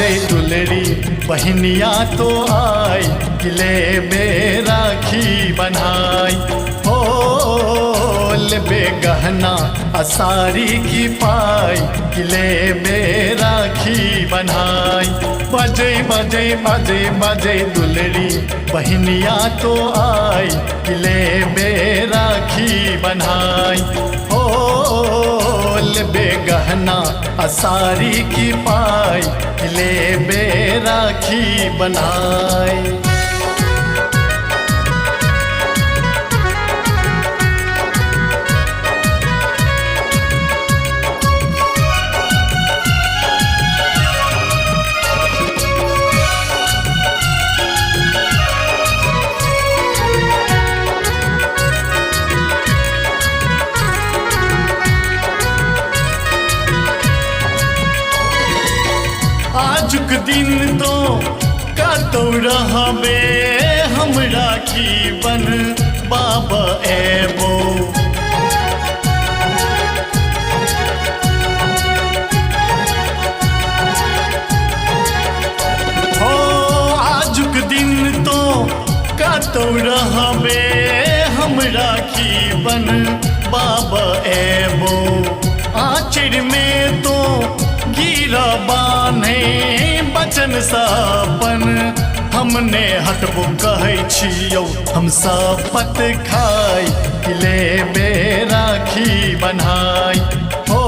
बजे दुलड़ी बहनिया तो आई किले में राखी बनाई। हो ले गहना असारी की पाई किले में राखी बनाई। बजे बजे बजे बजे दुलड़ी बहनिया तो आई किले में राखी बनाई। हो ले गहना असारी की पाई किले में राखी बनाई। आजुक दिन तो कतौ रहबे हम राखी बन बाबा एबो। हो आजुक दिन तो कतौ रहबे हम राखी बन बाबा एबो। आँचर में तो गिरा बान्हे बचन सापन हमने हटबो कहै छियौ हम शपथ खाई किले में राखी बनाई। हो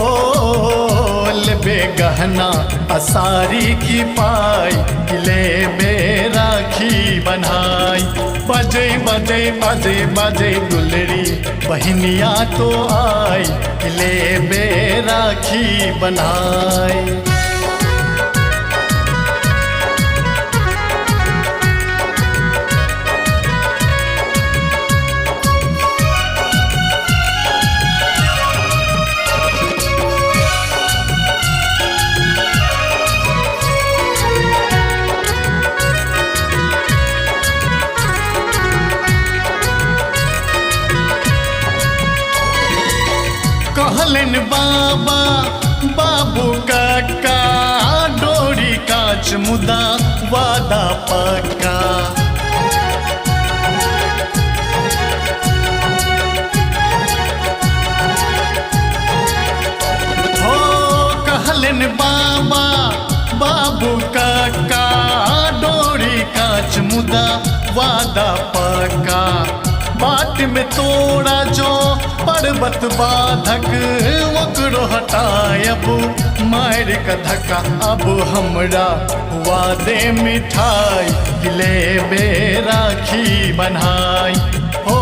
ले गहना असारी की पाई किले में राखी बनाई। बजे बजे बजे बजे दुलड़ी बहनिया तो आई किले में राखी बनाई। कहलन बाबा बाबू काका डोरी काच मुदा वादा पक्का। हो कहलन बाबा बाबू काका डोरी काच मुदा वादा पक्का। बाट में तोड़ा जो पर्वत बाधक ओकरो हटायब मार का धक्का। अब हमरा वादे मिठाई किले में राखी बनाई। हो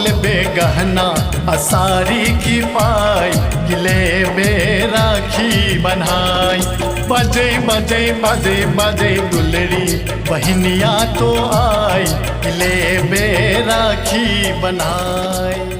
ले गहना असारी की पाई किले में राखी बनाई। बजे बजे बजे बजे दुलड़ी बहनिया तो आई किले में राखी बनाई।